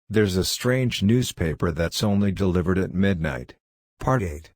There's a strange newspaper that's only delivered at midnight. Part 8.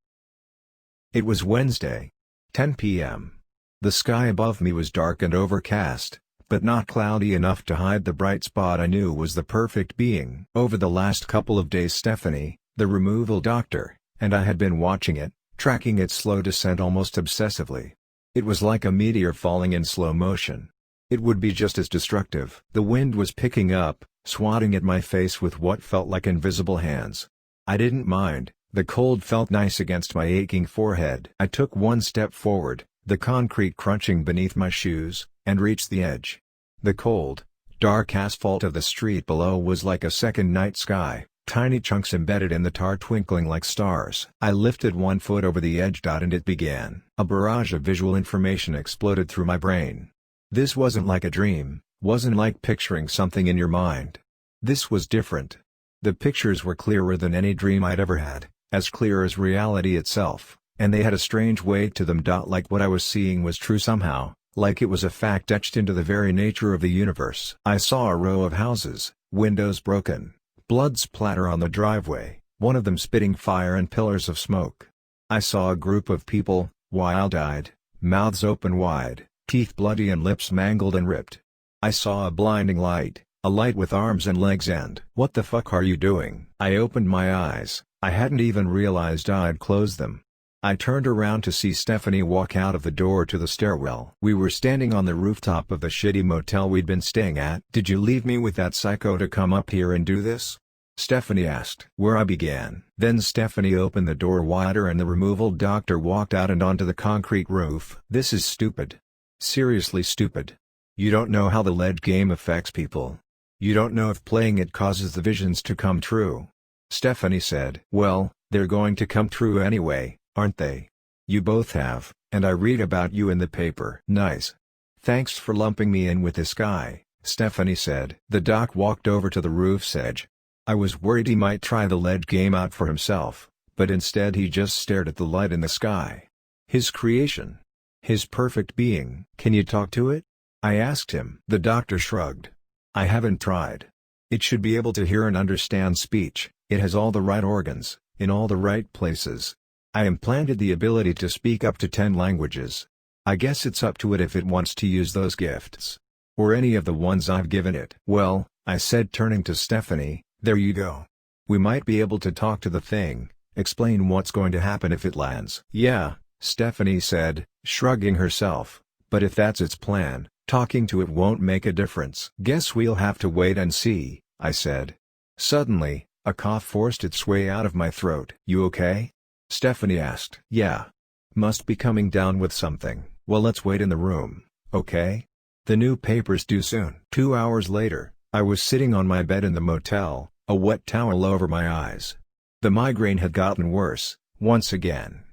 It was Wednesday, 10 p.m. The sky above me was dark and overcast, but not cloudy enough to hide the bright spot I knew was the perfect being. Over the last couple of days Stephanie, the removal doctor, and I had been watching it, tracking its slow descent almost obsessively. It was like a meteor falling in slow motion. It would be just as destructive. The wind was picking up, swatting at my face with what felt like invisible hands. I didn't mind, the cold felt nice against my aching forehead. I took one step forward, the concrete crunching beneath my shoes, and reached the edge. The cold, dark asphalt of the street below was like a second night sky, tiny chunks embedded in the tar twinkling like stars. I lifted one foot over the edge. And it began. A barrage of visual information exploded through my brain. This wasn't like a dream, wasn't like picturing something in your mind. This was different. The pictures were clearer than any dream I'd ever had, as clear as reality itself, and they had a strange weight to them. Like what I was seeing was true somehow, like it was a fact etched into the very nature of the universe. I saw a row of houses, windows broken, blood splatter on the driveway, one of them spitting fire and pillars of smoke. I saw a group of people, wild-eyed, mouths open wide, teeth bloody and lips mangled and ripped. I saw a blinding light, a light with arms and legs and "What the fuck are you doing?" I opened my eyes, I hadn't even realized I'd closed them. I turned around to see Stephanie walk out of the door to the stairwell. We were standing on the rooftop of the shitty motel we'd been staying at. "Did you leave me with that psycho to come up here and do this?" Stephanie asked. Where I began. Then Stephanie opened the door wider and the removal doctor walked out and onto the concrete roof. "This is stupid. Seriously stupid. You don't know how the lead game affects people. You don't know if playing it causes the visions to come true." Stephanie said. "Well, they're going to come true anyway, aren't they? You both have, and I read about you in the paper." "Nice. Thanks for lumping me in with this guy," Stephanie said. The doc walked over to the roof's edge. I was worried he might try the lead game out for himself, but instead he just stared at the light in the sky. His creation. His perfect being. "Can you talk to it?" I asked him. The doctor shrugged. "I haven't tried. It should be able to hear and understand speech, it has all the right organs, in all the right places. I implanted the ability to speak up to 10 languages. I guess it's up to it if it wants to use those gifts. Or any of the ones I've given it." "Well," I said turning to Stephanie, "there you go. We might be able to talk to the thing, explain what's going to happen if it lands." "Yeah," Stephanie said, shrugging herself, "but if that's its plan, talking to it won't make a difference." "Guess we'll have to wait and see," I said. Suddenly, a cough forced its way out of my throat. "You okay?" Stephanie asked. "Yeah. Must be coming down with something." "Well, let's wait in the room, okay? The new paper's due soon." 2 hours later, I was sitting on my bed in the motel, a wet towel over my eyes. The migraine had gotten worse, once again.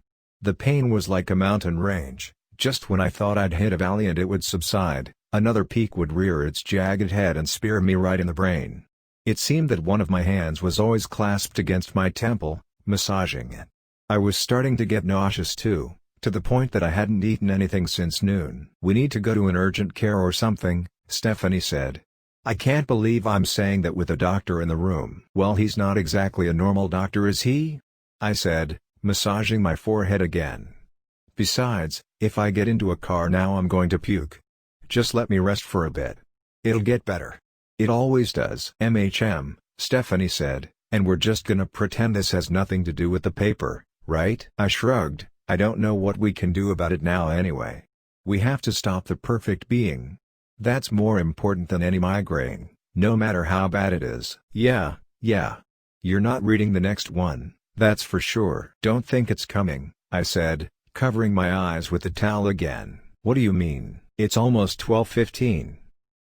The pain was like a mountain range. Just when I thought I'd hit a valley and it would subside, another peak would rear its jagged head and spear me right in the brain. It seemed that one of my hands was always clasped against my temple, massaging it. I was starting to get nauseous too, to the point that I hadn't eaten anything since noon. "We need to go to an urgent care or something," Stephanie said. "I can't believe I'm saying that with a doctor in the room." "Well, he's not exactly a normal doctor, is he?" I said, massaging my forehead again. "Besides, if I get into a car now I'm going to puke. Just let me rest for a bit. It'll get better. It always does." Stephanie said, "and we're just gonna pretend this has nothing to do with the paper, right?" I shrugged. "I don't know what we can do about it now anyway. We have to stop the perfect being. That's more important than any migraine, no matter how bad it is." Yeah. You're not reading the next one, that's for sure." "Don't think it's coming," I said, covering my eyes with the towel again. "What do you mean? It's almost 12:15.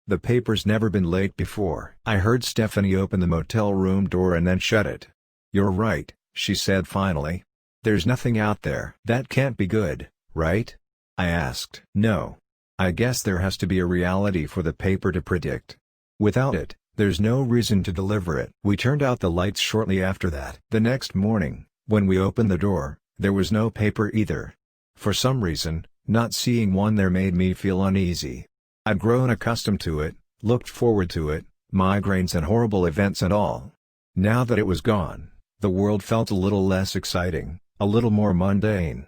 The paper's never been late before." I heard Stephanie open the motel room door and then shut it. "You're right," she said finally. "There's nothing out there." "That can't be good, right?" I asked. "No. I guess there has to be a reality for the paper to predict. Without it, there's no reason to deliver it." We turned out the lights shortly after that. The next morning, when we opened the door, there was no paper either. For some reason, not seeing one there made me feel uneasy. I'd grown accustomed to it, Looked forward to it, migraines and horrible events and all. Now that it was gone, the world felt a little less exciting, a little more mundane.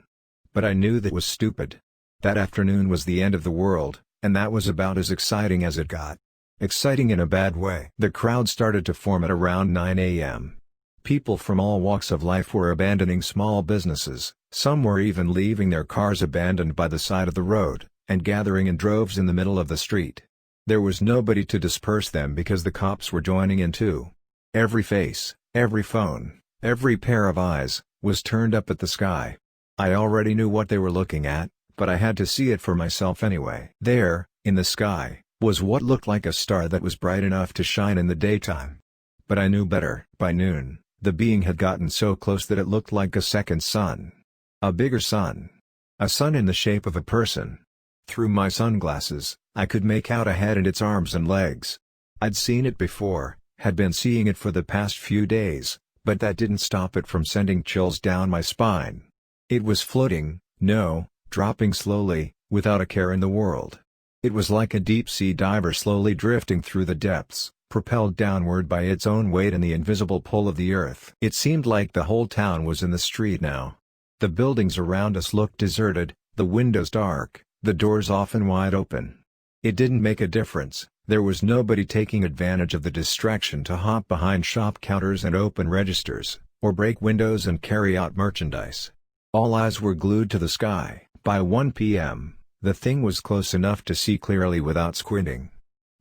But I knew that was stupid. That afternoon was the end of the world, and that was about as exciting as it got. Exciting in a bad way. The crowd started to form at around 9 a.m. People from all walks of life were abandoning small businesses, some were even leaving their cars abandoned by the side of the road, and gathering in droves in the middle of the street. There was nobody to disperse them because the cops were joining in too. Every face, every phone, every pair of eyes, was turned up at the sky. I already knew what they were looking at, but I had to see it for myself anyway. There, in the sky, was what looked like a star that was bright enough to shine in the daytime. But I knew better. By noon, the being had gotten so close that it looked like a second sun. A bigger sun. A sun in the shape of a person. Through my sunglasses, I could make out a head and its arms and legs. I'd seen it before, had been seeing it for the past few days, but that didn't stop it from sending chills down my spine. It was floating, no, dropping slowly, without a care in the world. It was like a deep-sea diver slowly drifting through the depths, propelled downward by its own weight and the invisible pull of the earth. It seemed like the whole town was in the street now. The buildings around us looked deserted, the windows dark, the doors often wide open. It didn't make a difference, there was nobody taking advantage of the distraction to hop behind shop counters and open registers, or break windows and carry out merchandise. All eyes were glued to the sky. By 1 p.m., the thing was close enough to see clearly without squinting.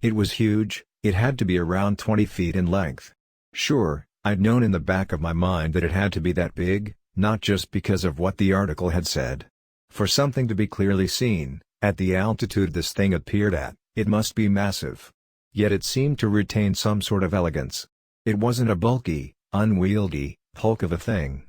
It was huge, it had to be around 20 feet in length. Sure, I'd known in the back of my mind that it had to be that big, not just because of what the article had said. For something to be clearly seen, at the altitude this thing appeared at, it must be massive. Yet it seemed to retain some sort of elegance. It wasn't a bulky, unwieldy, hulk of a thing.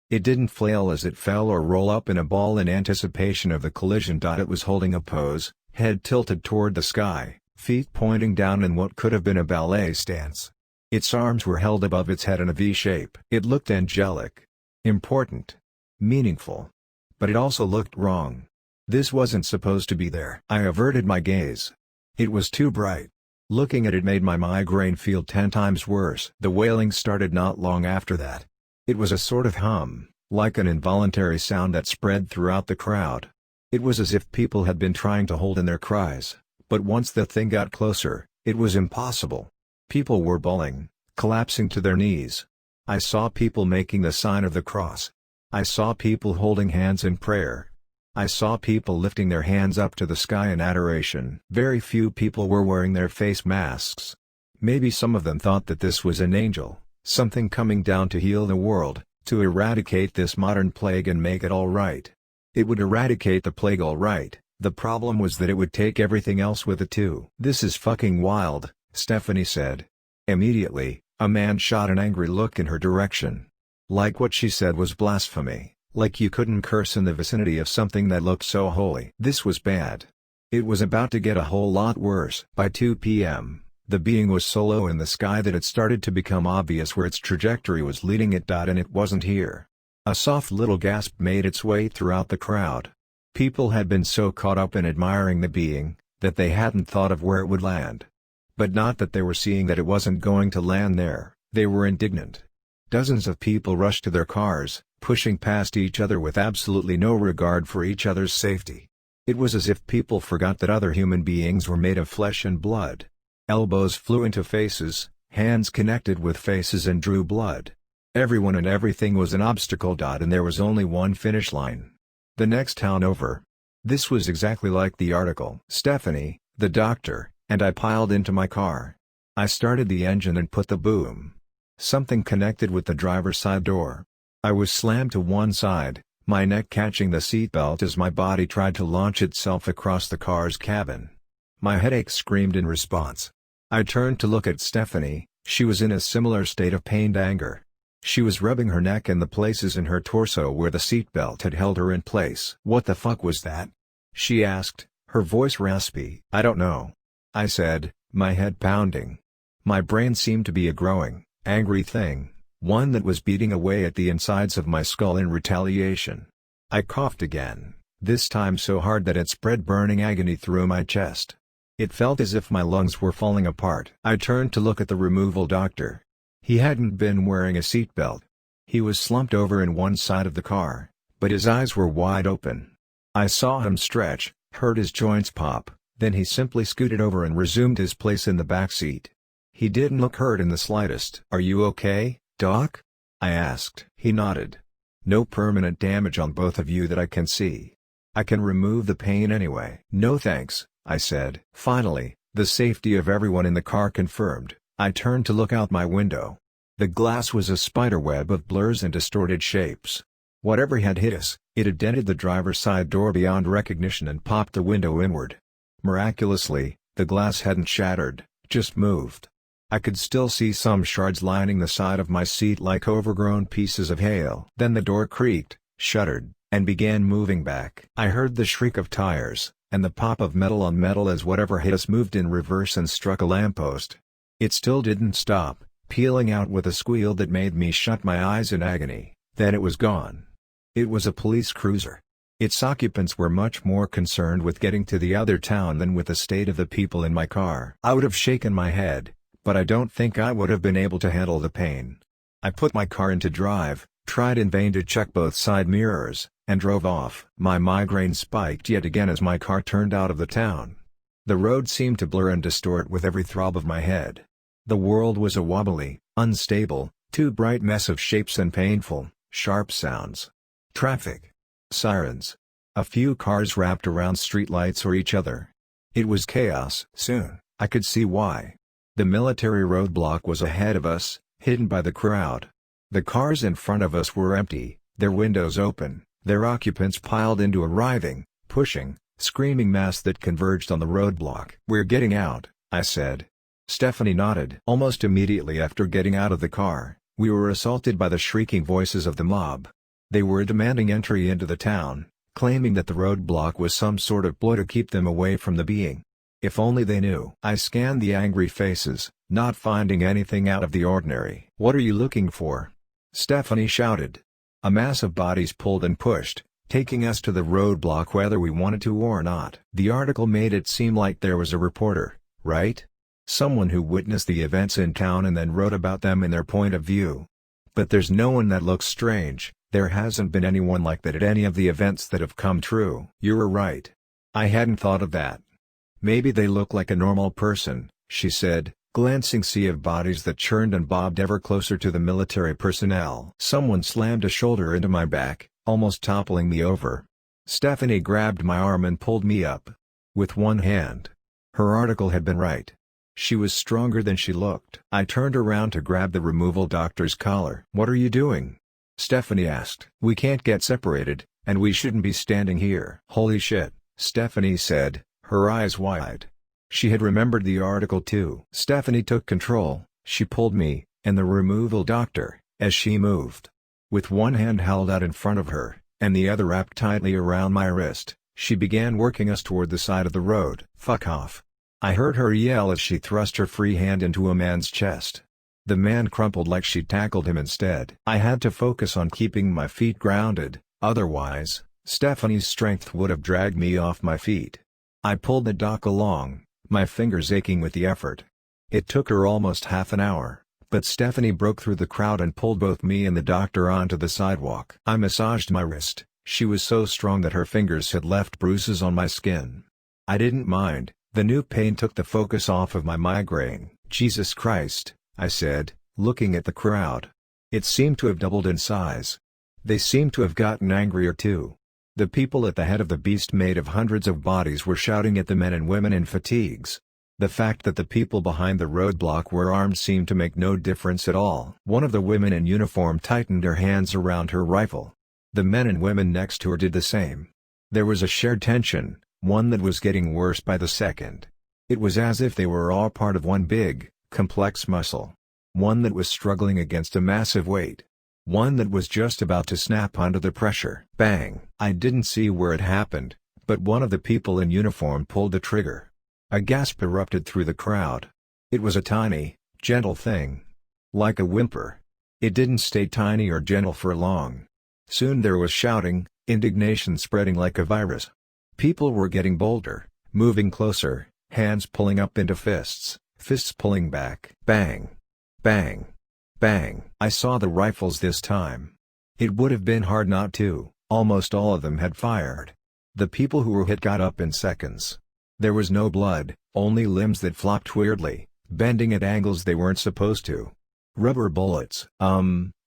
It didn't flail as it fell or roll up in a ball in anticipation of the collision. It was holding a pose, head tilted toward the sky, feet pointing down in what could have been a ballet stance. Its arms were held above its head in a V shape. It looked angelic. Important. Meaningful. But it also looked wrong. This wasn't supposed to be there. I averted my gaze. It was too bright. Looking at it made my migraine feel 10 times worse. The wailing started not long after that. It was a sort of hum, like an involuntary sound that spread throughout the crowd. It was as if people had been trying to hold in their cries, but once the thing got closer, it was impossible. People were bawling, collapsing to their knees. I saw people making the sign of the cross. I saw people holding hands in prayer. I saw people lifting their hands up to the sky in adoration. Very few people were wearing their face masks. Maybe some of them thought that this was an angel. Something coming down to heal the world, to eradicate this modern plague and make it all right. It would eradicate the plague all right, the problem was that it would take everything else with it too. "This is fucking wild," Stephanie said. Immediately, a man shot an angry look in her direction. Like what she said was blasphemy, like you couldn't curse in the vicinity of something that looked so holy. This was bad. It was about to get a whole lot worse. By 2 p.m., the being was so low in the sky that it started to become obvious where its trajectory was leading it. And it wasn't here. A soft little gasp made its way throughout the crowd. People had been so caught up in admiring the being, that they hadn't thought of where it would land. But not that they were seeing that it wasn't going to land there, they were indignant. Dozens of people rushed to their cars, pushing past each other with absolutely no regard for each other's safety. It was as if people forgot that other human beings were made of flesh and blood. Elbows flew into faces, hands connected with faces and drew blood. Everyone and everything was an obstacle. And there was only one finish line. The next town over. This was exactly like the article. Stephanie, the doctor, and I piled into my car. I started the engine and put the boom. Something connected with the driver's side door. I was slammed to one side, my neck catching the seatbelt as my body tried to launch itself across the car's cabin. My headache screamed in response. I turned to look at Stephanie. She was in a similar state of pained anger. She was rubbing her neck and the places in her torso where the seatbelt had held her in place. "What the fuck was that?" she asked, her voice raspy. "I don't know," I said, my head pounding. My brain seemed to be a growing, angry thing, one that was beating away at the insides of my skull in retaliation. I coughed again, this time so hard that it spread burning agony through my chest. It felt as if my lungs were falling apart. I turned to look at the removal doctor. He hadn't been wearing a seatbelt. He was slumped over in one side of the car, but his eyes were wide open. I saw him stretch, heard his joints pop, then he simply scooted over and resumed his place in the back seat. He didn't look hurt in the slightest. "Are you okay, Doc?" I asked. He nodded. "No permanent damage on both of you that I can see. I can remove the pain anyway." "No thanks," I said. Finally, the safety of everyone in the car confirmed, I turned to look out my window. The glass was a spiderweb of blurs and distorted shapes. Whatever had hit us, it had dented the driver's side door beyond recognition and popped the window inward. Miraculously, the glass hadn't shattered, just moved. I could still see some shards lining the side of my seat like overgrown pieces of hail. Then the door creaked, shuddered, and began moving back. I heard the shriek of tires, and the pop of metal on metal as whatever hit us moved in reverse and struck a lamppost. It still didn't stop, peeling out with a squeal that made me shut my eyes in agony. Then it was gone. It was a police cruiser. Its occupants were much more concerned with getting to the other town than with the state of the people in my car. I would have shaken my head, but I don't think I would have been able to handle the pain. I put my car into drive, tried in vain to check both side mirrors, and drove off. My migraine spiked yet again as my car turned out of the town. The road seemed to blur and distort with every throb of my head. The world was a wobbly, unstable, too bright mess of shapes and painful, sharp sounds. Traffic. Sirens. A few cars wrapped around streetlights or each other. It was chaos. Soon, I could see why. The military roadblock was ahead of us, hidden by the crowd. The cars in front of us were empty, their windows open, their occupants piled into a writhing, pushing, screaming mass that converged on the roadblock. "We're getting out," I said. Stephanie nodded. Almost immediately after getting out of the car, we were assaulted by the shrieking voices of the mob. They were demanding entry into the town, claiming that the roadblock was some sort of ploy to keep them away from the being. If only they knew. I scanned the angry faces, not finding anything out of the ordinary. "What are you looking for?" Stephanie shouted. A mass of bodies pulled and pushed, taking us to the roadblock whether we wanted to or not. The article made it seem like there was a reporter, right? Someone who witnessed the events in town and then wrote about them in their point of view. But there's no one that looks strange. There hasn't been anyone like that at any of the events that have come true. You're right. I hadn't thought of that. Maybe they look like a normal person, she said, glancing sea of bodies that churned and bobbed ever closer to the military personnel. Someone slammed a shoulder into my back, almost toppling me over. Stephanie grabbed my arm and pulled me up. With one hand. Her article had been right. She was stronger than she looked. I turned around to grab the removal doctor's collar. "What are you doing?" Stephanie asked. "We can't get separated, and we shouldn't be standing here." "Holy shit," Stephanie said, her eyes wide. She had remembered the article too. Stephanie took control. She pulled me, and the removal doctor, as she moved. With one hand held out in front of her, and the other wrapped tightly around my wrist, she began working us toward the side of the road. "Fuck off." I heard her yell as she thrust her free hand into a man's chest. The man crumpled like she tackled him instead. I had to focus on keeping my feet grounded, otherwise, Stephanie's strength would have dragged me off my feet. I pulled the doc along, my fingers aching with the effort. It took her almost half an hour, but Stephanie broke through the crowd and pulled both me and the doctor onto the sidewalk. I massaged my wrist. She was so strong that her fingers had left bruises on my skin. I didn't mind. The new pain took the focus off of my migraine. "Jesus Christ," I said, looking at the crowd. It seemed to have doubled in size. They seemed to have gotten angrier too. The people at the head of the beast made of hundreds of bodies were shouting at the men and women in fatigues. The fact that the people behind the roadblock were armed seemed to make no difference at all. One of the women in uniform tightened her hands around her rifle. The men and women next to her did the same. There was a shared tension, one that was getting worse by the second. It was as if they were all part of one big, complex muscle. One that was struggling against a massive weight. One that was just about to snap under the pressure. Bang! I didn't see where it happened, but one of the people in uniform pulled the trigger. A gasp erupted through the crowd. It was a tiny, gentle thing. Like a whimper. It didn't stay tiny or gentle for long. Soon there was shouting, indignation spreading like a virus. People were getting bolder, moving closer, Hands pulling up into fists, fists pulling back. Bang! Bang! Bang! I saw the rifles this time. It would have been hard not to, almost all of them had fired. The people who were hit got up in seconds. There was no blood, only limbs that flopped weirdly, bending at angles they weren't supposed to. Rubber bullets.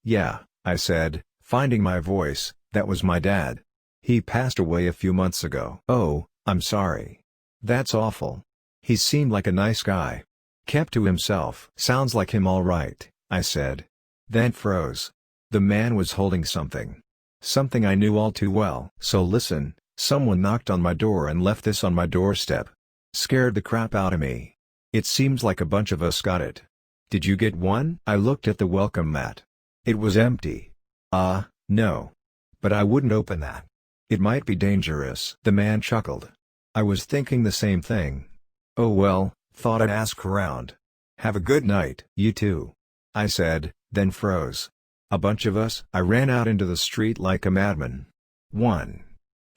Yeah, I said, finding my voice. That was my dad. He passed away a few months ago. Oh, I'm sorry. That's awful. He seemed like a nice guy. Kept to himself. Sounds like him all right, I said. Then froze. The man was holding something. Something I knew all too well. So listen, someone knocked on my door and left this on my doorstep. Scared the crap out of me. It seems like a bunch of us got it. Did you get one? I looked at the welcome mat. It was empty. No. But I wouldn't open that. It might be dangerous. The man chuckled. I was thinking the same thing. Oh well, thought I'd ask around. Have a good night. You too. I said, then froze. A bunch of us? I ran out into the street like a madman. 1,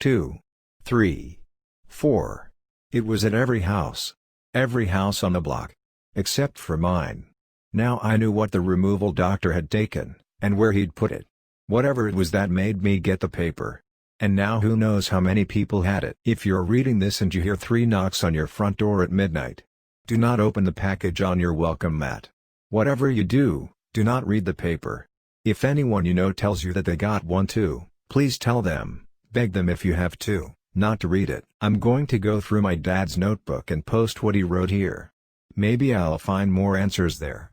2, 3, 4. It was at every house. Every house on the block. Except for mine. Now I knew what the removal doctor had taken, and where he'd put it. Whatever it was that made me get the paper. And now who knows how many people had it. If you're reading this and you hear 3 knocks on your front door at midnight, do not open the package on your welcome mat. Whatever you do not read the paper. If anyone you know tells you that they got one too, please tell them, beg them if you have to, not to read it. I'm going to go through my dad's notebook and post what he wrote here. Maybe I'll find more answers there.